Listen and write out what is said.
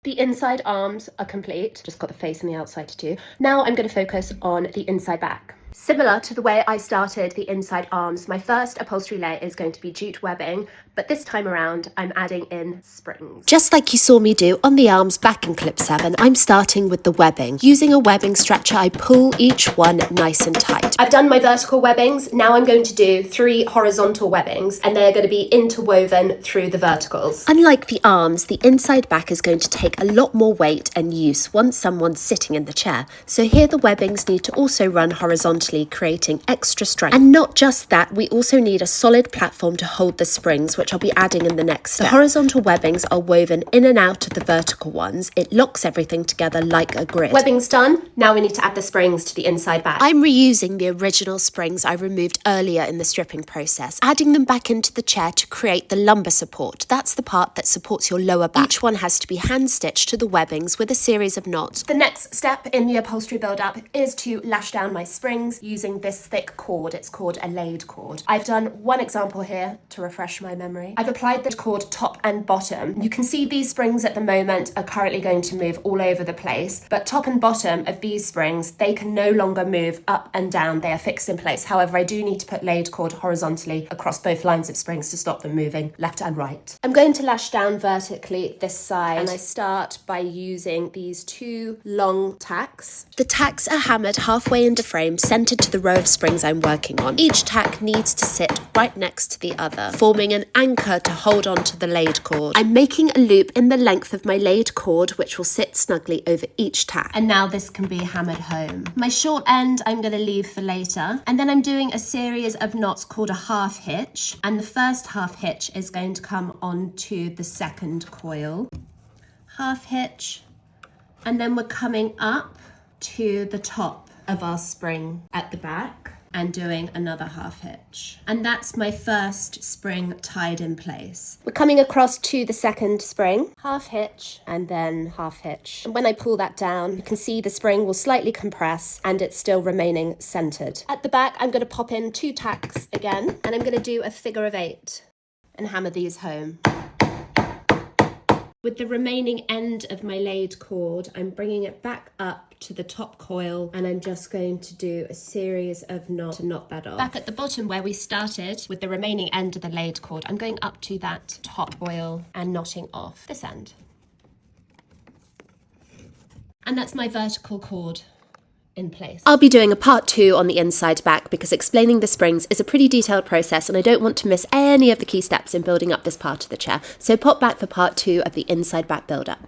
The inside arms are complete, just got the face and the outside to do. Now I'm going to focus on the inside back. Similar to the way I started the inside arms, my first upholstery layer is going to be jute webbing, but this time around I'm adding in springs. Just like you saw me do on the arms back in clip 7, I'm starting with the webbing. Using a webbing stretcher, I pull each one nice and tight. I've done my vertical webbings, now I'm going to do 3 horizontal webbings, and they're going to be interwoven through the verticals. Unlike the arms, the inside back is going to take a lot more weight and use once someone's sitting in the chair. So here the webbings need to also run horizontally, creating extra strength. And not just that, we also need a solid platform to hold the springs, which I'll be adding in the next step. The horizontal webbings are woven in and out of the vertical ones. It locks everything together like a grid. Webbing's done, now we need to add the springs to the inside back. I'm reusing the original springs I removed earlier in the stripping process, adding them back into the chair to create the lumbar support. That's the part that supports your lower back. Each one has to be hand stitched to the webbings with a series of knots. The next step in the upholstery build-up is to lash down my springs using this thick cord. It's called a laid cord. I've done one example here to refresh my memory. I've applied the cord top and bottom. You can see these springs at the moment are currently going to move all over the place, but top and bottom of these springs, they can no longer move up and down. They are fixed in place. However, I do need to put laid cord horizontally across both lines of springs to stop them moving left and right. I'm going to lash down vertically this side, and I start by using these 2 long tacks. The tacks are hammered halfway into frame, centered to the row of springs I'm working on. Each tack needs to sit right next to the other, forming an anchor to hold on to the laid cord. I'm making a loop in the length of my laid cord, which will sit snugly over each tack. And now this can be hammered home. My short end I'm going to leave for later, and then I'm doing a series of knots called a half hitch, and the first half hitch is going to come onto the second coil. Half hitch, and then we're coming up to the top of our spring at the back and doing another half hitch. And that's my first spring tied in place. We're coming across to the second spring, half hitch and then half hitch. And when I pull that down, you can see the spring will slightly compress and it's still remaining centered. At the back, I'm going to pop in 2 tacks again, and I'm going to do a figure of 8 and hammer these home. With the remaining end of my laid cord, I'm bringing it back up to the top coil, and I'm just going to do a series of knots to knot that off. Back at the bottom where we started, with the remaining end of the laid cord, I'm going up to that top coil and knotting off this end. And that's my vertical cord in place. I'll be doing a part 2 on the inside back because explaining the springs is a pretty detailed process, and I don't want to miss any of the key steps in building up this part of the chair. So pop back for part 2 of the inside back build up.